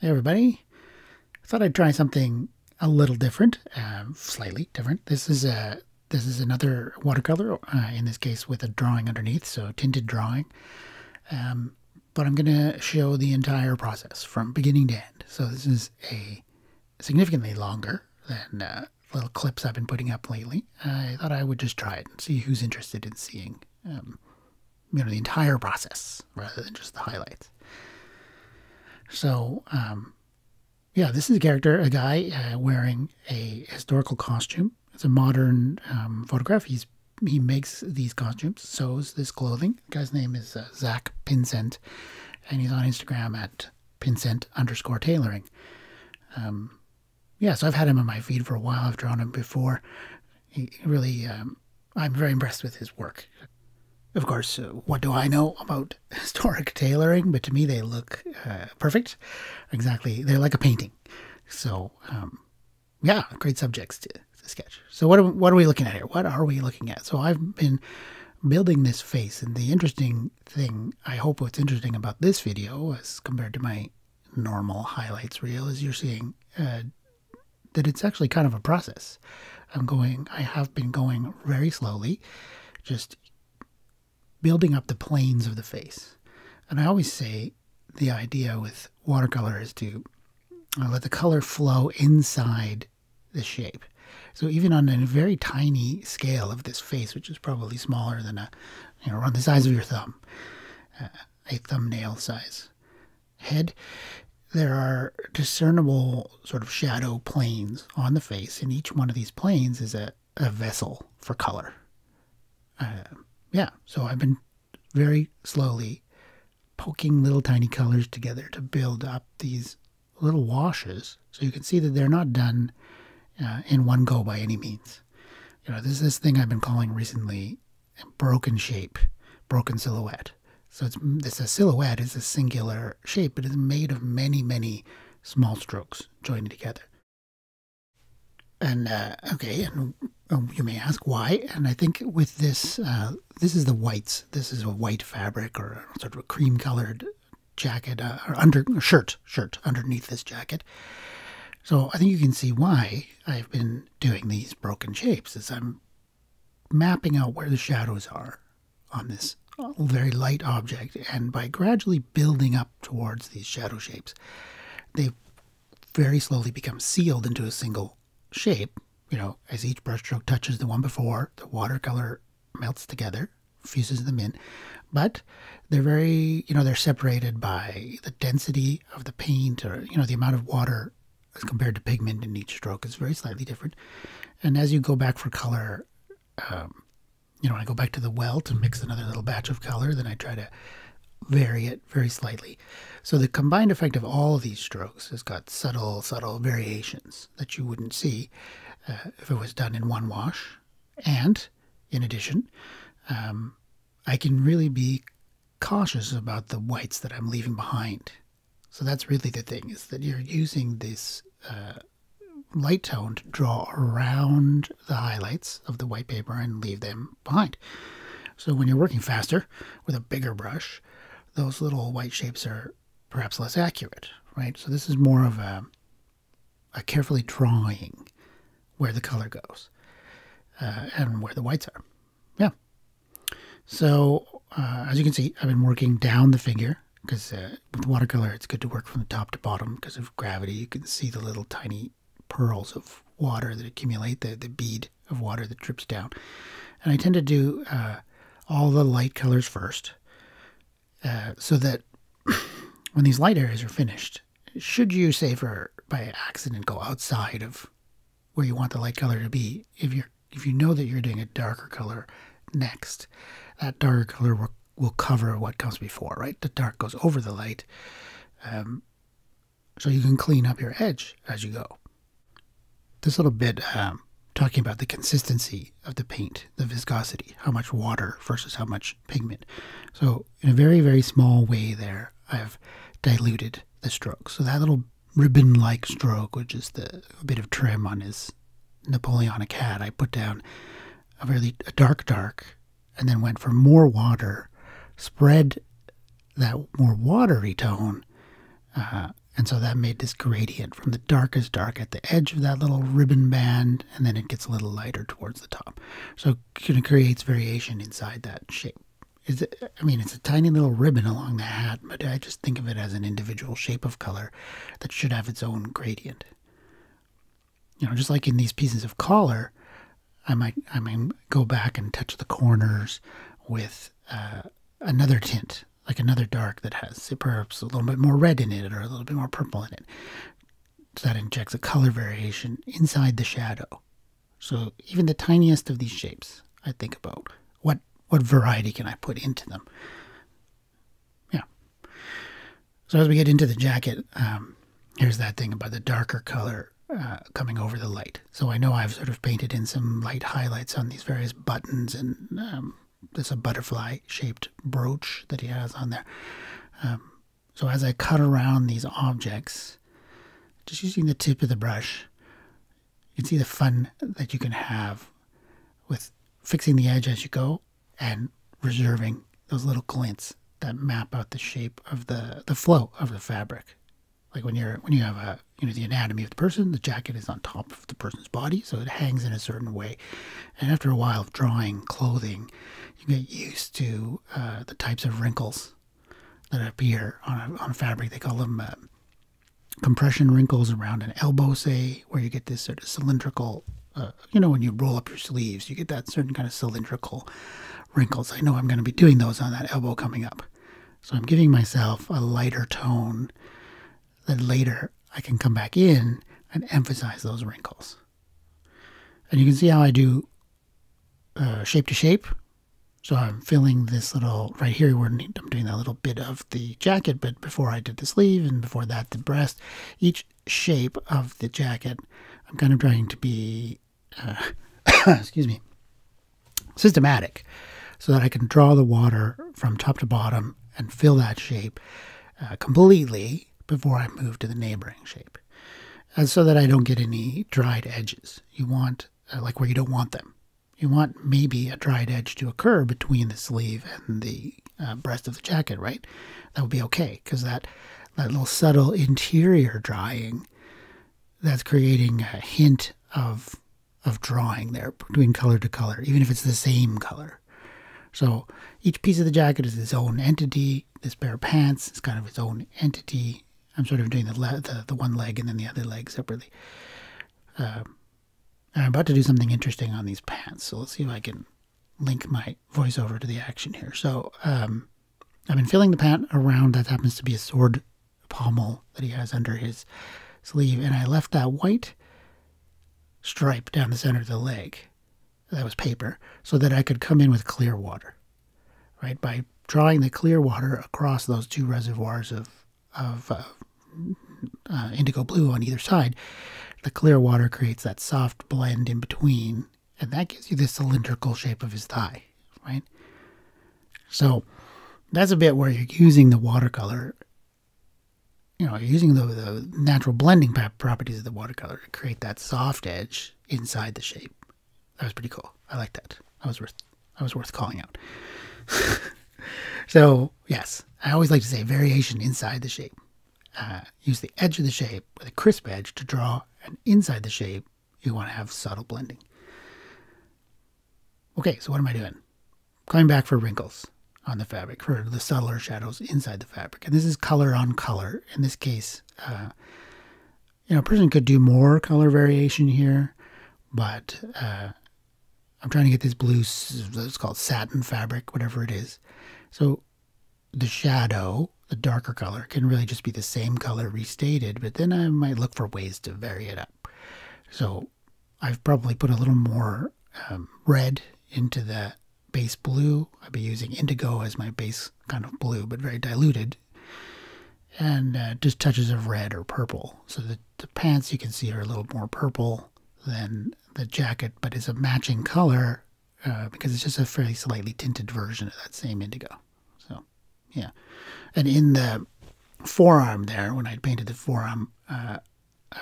Hey everybody, I thought I'd try something a little different, slightly different. This is another watercolor, in this case with a drawing underneath, so tinted drawing. But I'm going to show the entire process from beginning to end. So this is a significantly longer than little clips I've been putting up lately. I thought I would just try it and see who's interested in seeing, the entire process rather than just the highlights. So, yeah, this is a guy wearing a historical costume. It's a modern photograph. He makes these costumes, sews this clothing. The guy's name is Zach Pincent, and he's on Instagram at Pincent_tailoring. Yeah, so I've had him on my feed for a while. I've drawn him before. He really, I'm very impressed with his work. Of course, what do I know about historic tailoring? But to me, they look perfect. Exactly, they're like a painting. So, yeah, great subjects to sketch. So what are we looking at here? What are we looking at? So I've been building this face, and the interesting thing, I hope what's interesting about this video as compared to my normal highlights reel, is you're seeing that it's actually kind of a process. I have been going very slowly, just building up the planes of the face. And I always say the idea with watercolor is to let the color flow inside the shape. So even on a very tiny scale of this face, which is probably smaller than around the size of your thumb, a thumbnail size head, there are discernible sort of shadow planes on the face, and each one of these planes is a vessel for color. Yeah, so I've been very slowly poking little tiny colors together to build up these little washes, so you can see that they're not done in one go by any means. This is this thing I've been calling recently broken shape, broken silhouette. So it's a silhouette is a singular shape, but it's made of many, many small strokes joined together. And okay, and you may ask why. And I think with this, this is the whites. This is a white fabric or sort of a cream-colored jacket or shirt underneath this jacket. So I think you can see why I've been doing these broken shapes, is I'm mapping out where the shadows are on this very light object, and by gradually building up towards these shadow shapes, they very slowly become sealed into a single shape. As each brushstroke touches the one before, the watercolor melts together, fuses them in. But they're very, they're separated by the density of the paint, or, the amount of water as compared to pigment in each stroke is very slightly different. And as you go back for color, I go back to the well to mix another little batch of color, then I try to vary it very slightly. So the combined effect of all of these strokes has got subtle variations that you wouldn't see if it was done in one wash. And in addition, I can really be cautious about the whites that I'm leaving behind. So that's really the thing, is that you're using this light tone to draw around the highlights of the white paper and leave them behind. So when you're working faster with a bigger brush, those little white shapes are perhaps less accurate, right? So this is more of a carefully drawing where the color goes and where the whites are. Yeah. So as you can see, I've been working down the figure, because with watercolor it's good to work from the top to bottom because of gravity. You can see the little tiny pearls of water that accumulate, the bead of water that drips down. And I tend to do all the light colors first, so that when these light areas are finished, should you, say, by accident go outside of where you want the light color to be, if you know that you're doing a darker color next, that darker color will cover what comes before, right? The dark goes over the light, so you can clean up your edge as you go. This little bit talking about the consistency of the paint, the viscosity, how much water versus how much pigment. So in a very, very small way there, I've diluted the stroke. So that little ribbon-like stroke, which is a bit of trim on his Napoleonic hat, I put down a dark, and then went for more water, spread that more watery tone And so that made this gradient from the darkest dark at the edge of that little ribbon band, and then it gets a little lighter towards the top. So it creates variation inside that shape. It's a tiny little ribbon along the hat, but I just think of it as an individual shape of color that should have its own gradient. Just like in these pieces of collar, I might go back and touch the corners with another tint, like another dark that has perhaps a little bit more red in it or a little bit more purple in it. So that injects a color variation inside the shadow. So even the tiniest of these shapes, I think about what variety can I put into them. Yeah. So as we get into the jacket, here's that thing about the darker color coming over the light. So I know I've sort of painted in some light highlights on these various buttons, and there's a butterfly-shaped brooch that he has on there. So as I cut around these objects, just using the tip of the brush, you can see the fun that you can have with fixing the edge as you go and reserving those little glints that map out the shape of the flow of the fabric. Like when you have the anatomy of the person, the jacket is on top of the person's body, so it hangs in a certain way. And after a while of drawing clothing, you get used to the types of wrinkles that appear on a fabric. They call them compression wrinkles around an elbow, say, where you get this sort of cylindrical, when you roll up your sleeves, you get that certain kind of cylindrical wrinkles. I know I'm going to be doing those on that elbow coming up. So I'm giving myself a lighter tone that later I can come back in and emphasize those wrinkles. And you can see how I do shape to shape. So I'm filling this little, right here where I'm doing that little bit of the jacket, but before I did the sleeve and before that the breast, each shape of the jacket, I'm kind of trying to be, excuse me, systematic so that I can draw the water from top to bottom and fill that shape completely before I move to the neighboring shape. And so that I don't get any dried edges. You want, like where you don't want them. You want maybe a dried edge to occur between the sleeve and the breast of the jacket, right? That would be okay, because that little subtle interior drying, that's creating a hint of drawing there between color to color, even if it's the same color. So each piece of the jacket is its own entity. This pair of pants is kind of its own entity. I'm sort of doing the one leg and then the other leg separately. I'm about to do something interesting on these pants, so let's see if I can link my voiceover to the action here. So I've been filling the pant around. That happens to be a sword pommel that he has under his sleeve, and I left that white stripe down the center of the leg. That was paper, so that I could come in with clear water, right? By drawing the clear water across those two reservoirs of indigo blue on either side, the clear water creates that soft blend in between, and that gives you the cylindrical shape of his thigh, right? So that's a bit where you're using the watercolor, you're using the natural blending properties of the watercolor to create that soft edge inside the shape. That was pretty cool. I like that. That was worth calling out. So yes, I always like to say variation inside the shape. Use the edge of the shape with a crisp edge to draw, and inside the shape you want to have subtle blending. Okay, so what am I doing? Going back for wrinkles on the fabric, for the subtler shadows inside the fabric. And this is color on color. In this case, a person could do more color variation here, but I'm trying to get this blue, it's called satin fabric, whatever it is. So the shadow, the darker color, can really just be the same color restated, but then I might look for ways to vary it up. So I've probably put a little more red into the base blue. I'll be using indigo as my base kind of blue, but very diluted. And just touches of red or purple. So the pants you can see are a little more purple than the jacket, but it's a matching color because it's just a fairly slightly tinted version of that same indigo. So, yeah. And in the forearm there, when I painted the forearm, I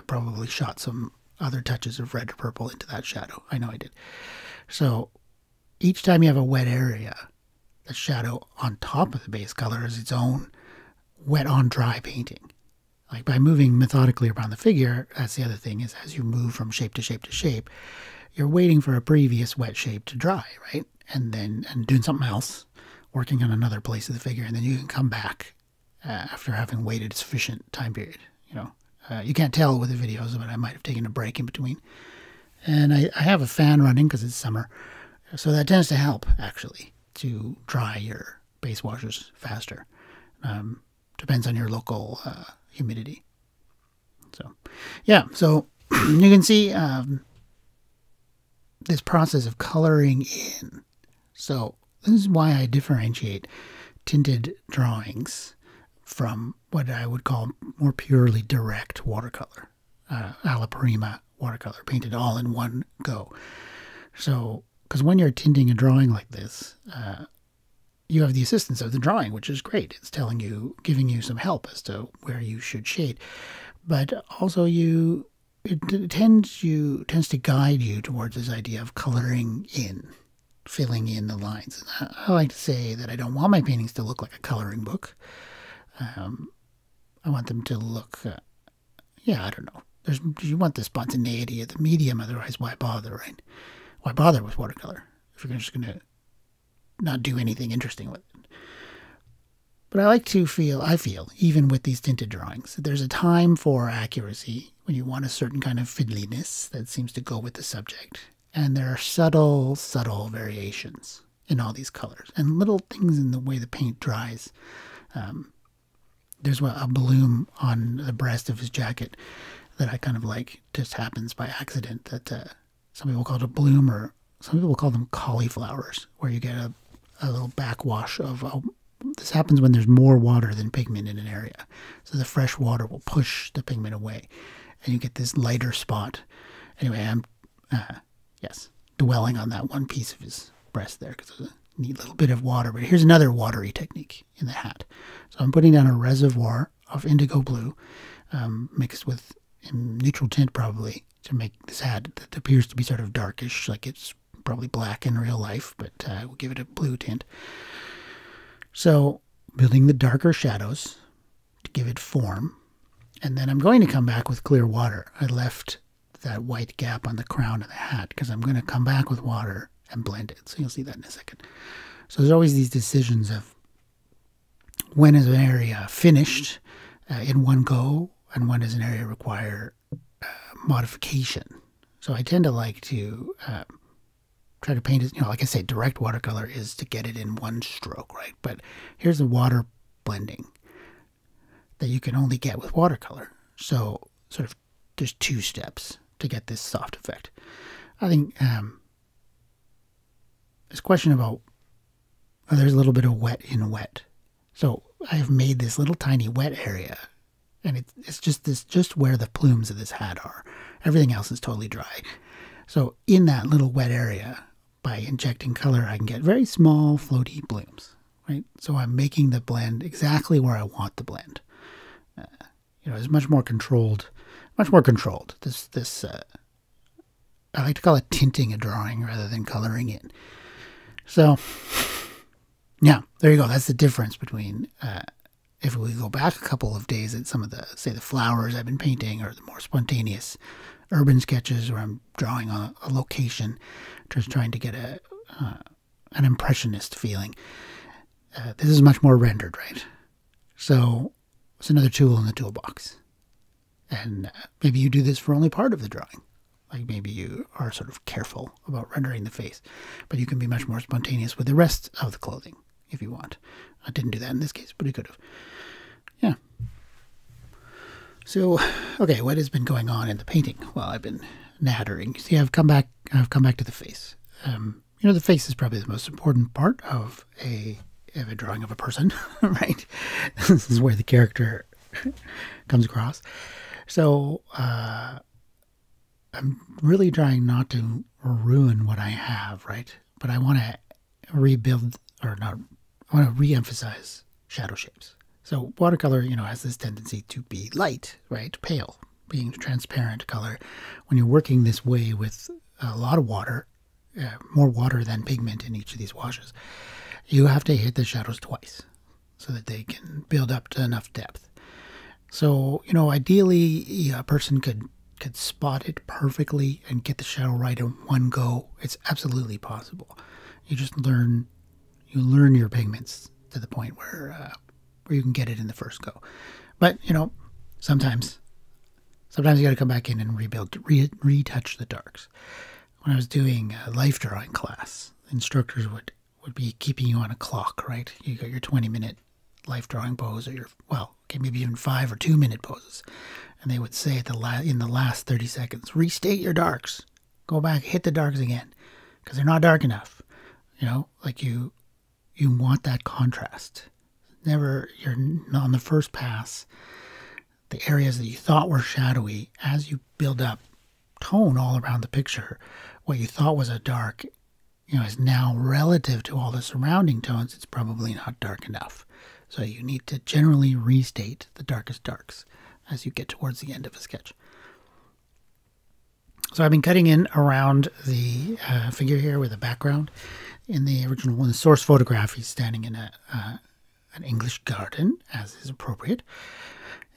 probably shot some other touches of red or purple into that shadow. I know I did. So each time you have a wet area, the shadow on top of the base color is its own wet on dry painting Like by moving methodically around the figure, that's the other thing, is as you move from shape to shape to shape, you're waiting for a previous wet shape to dry, right? And then doing something else, working on another place of the figure, and then you can come back after having waited a sufficient time period. You can't tell with the videos, but I might have taken a break in between. And I have a fan running because it's summer, so that tends to help, actually, to dry your base washes faster. Depends on your local humidity. So, yeah, so you can see this process of coloring in. So this is why I differentiate tinted drawings from what I would call more purely direct watercolor, alla prima watercolor, painted all in one go. So, because when you're tinting a drawing like this, you have the assistance of the drawing, which is great. It's telling you, giving you some help as to where you should shade. But also it tends to guide you towards this idea of coloring in, filling in the lines. And I like to say that I don't want my paintings to look like a coloring book. I want them to look, I don't know. You want the spontaneity of the medium, otherwise why bother, right? Why bother with watercolor if you're just going to not do anything interesting with it? But I feel, even with these tinted drawings, that there's a time for accuracy when you want a certain kind of fiddliness that seems to go with the subject. And there are subtle variations in all these colors and little things in the way the paint dries. There's a bloom on the breast of his jacket that I kind of like, just happens by accident, that some people call it a bloom, or some people call them cauliflowers, where you get a little backwash of, this happens when there's more water than pigment in an area. So the fresh water will push the pigment away, and you get this lighter spot. Anyway, I'm, dwelling on that one piece of his breast there, because there's a neat little bit of water. But here's another watery technique in the hat. So I'm putting down a reservoir of indigo blue, mixed with neutral tint probably, to make this hat that appears to be sort of darkish, like it's probably black in real life, but we'll give it a blue tint. So building the darker shadows to give it form. And then I'm going to come back with clear water. I left that white gap on the crown of the hat because I'm going to come back with water and blend it. So you'll see that in a second. So there's always these decisions of when is an area finished in one go, and when does an area require modification. So I tend to like to try to paint it, like I say, direct watercolor is to get it in one stroke, right? But here's the water blending that you can only get with watercolor. So sort of there's two steps to get this soft effect. I think this question about, there's a little bit of wet in wet. So I've made this little tiny wet area, and it's just where the plumes of this hat are. Everything else is totally dry. So in that little wet area, by injecting color, I can get very small floaty blooms, right? So I'm making the blend exactly where I want the blend. It's much more controlled. This I like to call it tinting a drawing rather than coloring in. So yeah, there you go. That's the difference between if we go back a couple of days at some of the, say, the flowers I've been painting, or the more spontaneous urban sketches where I'm drawing a location, just trying to get an impressionist feeling. This is much more rendered, right? So it's another tool in the toolbox. And maybe you do this for only part of the drawing. Like maybe you are sort of careful about rendering the face, but you can be much more spontaneous with the rest of the clothing if you want. I didn't do that in this case, but I could have. Yeah. So, okay, what has been going on in the painting? Well, I've been nattering. See, I've come back to the face. The face is probably the most important part of a drawing of a person, right? This is where the character comes across. So, I'm really trying not to ruin what I have, right? But I want to rebuild, or not, I want to re-emphasize shadow shapes. So watercolor, has this tendency to be light, right? Pale, being a transparent color. When you're working this way with a lot of water, more water than pigment in each of these washes, you have to hit the shadows twice so that they can build up to enough depth. So, ideally, a person could spot it perfectly and get the shadow right in one go. It's absolutely possible. You just learn your pigments to the point where you can get it in the first go. But sometimes you got to come back in and retouch the darks. When I was doing a life drawing class, instructors would be keeping you on a clock, right? You got your 20-minute life drawing pose, or maybe even 5 or 2-minute poses, and they would say in the last 30 seconds, restate your darks, go back, hit the darks again, because they're not dark enough. Like you want that contrast. You're on the first pass. The areas that you thought were shadowy, as you build up tone all around the picture, what you thought was a dark, is now relative to all the surrounding tones. It's probably not dark enough. So you need to generally restate the darkest darks as you get towards the end of a sketch. So I've been cutting in around the figure here with a background. In the original one, the source photograph, he's standing in an English garden, as is appropriate.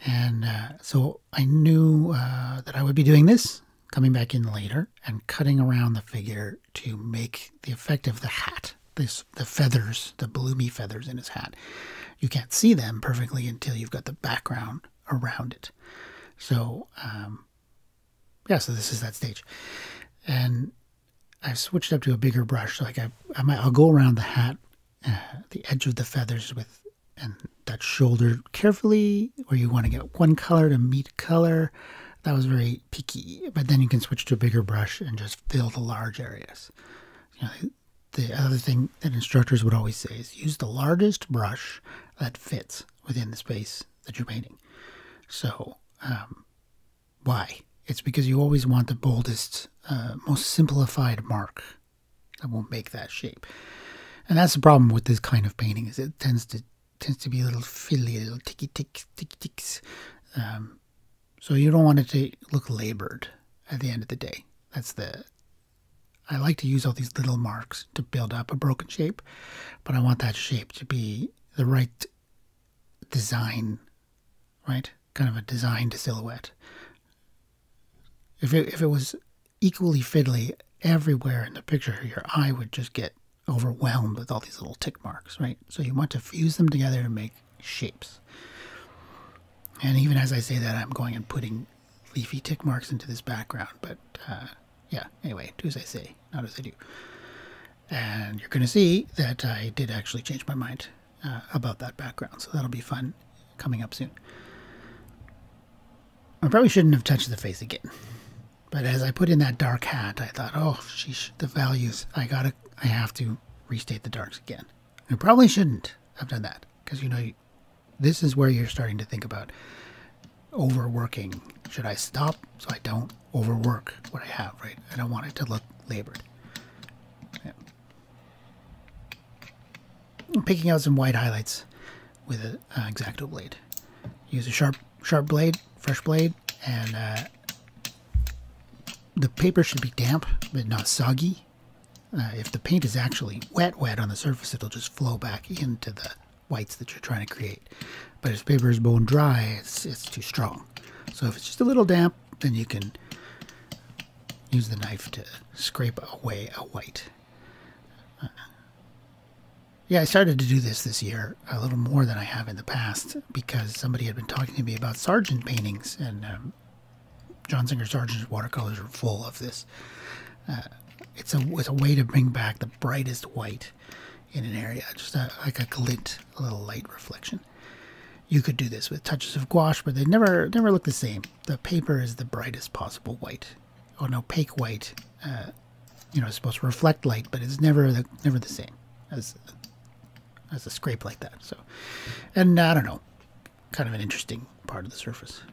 And so I knew that I would be doing this, coming back in later, and cutting around the figure to make the effect of the hat, the feathers, the bloomy feathers in his hat. You can't see them perfectly until you've got the background around it. So, so this is that stage. And I've switched up to a bigger brush. So I'll go around the hat, the edge of the feathers and that shoulder carefully, where you want to get one color to meet color. That was very picky. But then you can switch to a bigger brush and just fill the large areas. The other thing that instructors would always say is use the largest brush that fits within the space that you're painting. So, why? It's because you always want the boldest, most simplified mark that won't make that shape. And that's the problem with this kind of painting, is it tends to be a little fiddly, little ticky-ticks. So you don't want it to look labored at the end of the day. I like to use all these little marks to build up a broken shape, but I want that shape to be the right design, right? Kind of a design to silhouette. If it was equally fiddly everywhere in the picture, your eye would just get overwhelmed with all these little tick marks, right? So you want to fuse them together to make shapes. And even as I say that, I'm going and putting leafy tick marks into this background, but anyway, do as I say, not as I do. And you're going to see that I did actually change my mind about that background, so that'll be fun coming up soon. I probably shouldn't have touched the face again, but as I put in that dark hat, I thought, oh, sheesh, the values, I have to restate the darks again. I probably shouldn't have done that, because this is where you're starting to think about overworking. Should I stop so I don't overwork what I have, right? I don't want it to look labored. Yeah. I'm picking out some white highlights with an X-Acto blade. Use a sharp blade, fresh blade, and the paper should be damp but not soggy. If the paint is actually wet on the surface, it'll just flow back into the whites that you're trying to create. But if paper is bone dry, it's too strong. So if it's just a little damp, then you can use the knife to scrape away a white. I started to do this year a little more than I have in the past, because somebody had been talking to me about Sargent paintings, and John Singer Sargent's watercolors are full of this. It's a way to bring back the brightest white in an area, just like a glint, a little light reflection. You could do this with touches of gouache, but they never look the same. The paper is the brightest possible white. An opaque white, it's supposed to reflect light, but it's never the same as a scrape like that. So, and I don't know, kind of an interesting part of the surface.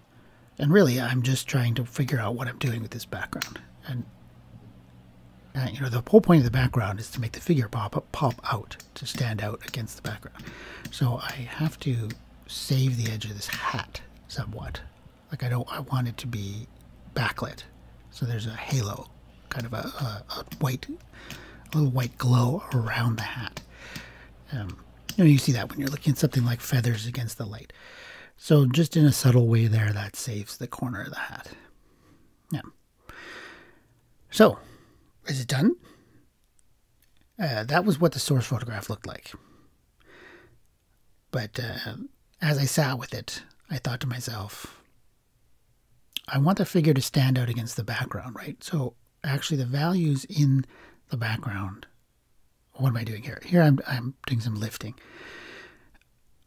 And really, I'm just trying to figure out what I'm doing with this background. And the whole point of the background is to make the figure pop out, to stand out against the background. So I have to save the edge of this hat somewhat. Like I want it to be backlit. So there's a halo, kind of a little white glow around the hat. You see that when you're looking at something like feathers against the light. So just in a subtle way there, that saves the corner of the hat. Yeah. So, is it done? That was what the source photograph looked like. But as I sat with it, I thought to myself, I want the figure to stand out against the background, right? So actually the values in the background, what am I doing here? Here I'm doing some lifting.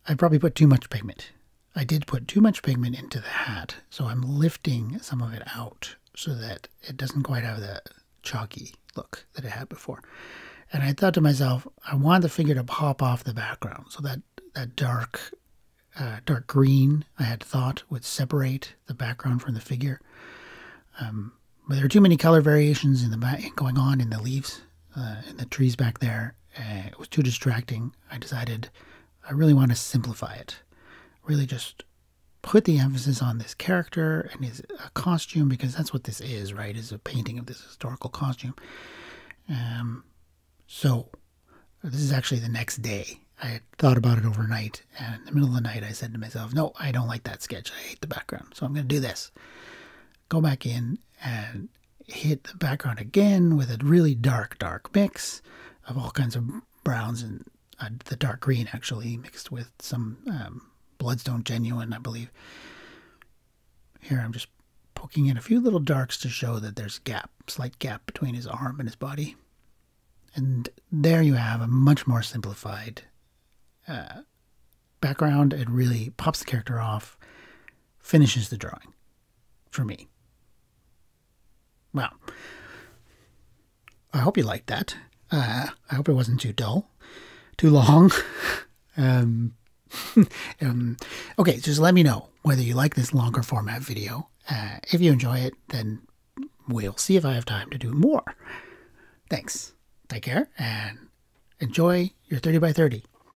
I probably put too much pigment. I did put too much pigment into the hat, so I'm lifting some of it out so that it doesn't quite have the chalky look that it had before. And I thought to myself, I want the figure to pop off the background, so that dark green I had thought would separate the background from the figure. But there are too many color variations in the going on in the leaves, in the trees back there. It was too distracting. I decided I really want to simplify it. Really just put the emphasis on this character and his costume, because that's what this is, right? Is a painting of this historical costume. So this is actually the next day. I had thought about it overnight, and in the middle of the night I said to myself, no, I don't like that sketch. I hate the background, so I'm going to do this. Go back in and hit the background again with a really dark mix of all kinds of browns and the dark green actually mixed with some Bloodstone Genuine, I believe. Here I'm just poking in a few little darks to show that there's slight gap between his arm and his body. And there you have a much more simplified background. It really pops the character off, finishes the drawing for me. Well, I hope you liked that. I hope it wasn't too dull, too long. Okay, just let me know whether you like this longer format video. If you enjoy it, then we'll see if I have time to do more. Thanks. Take care and enjoy your 30 by 30.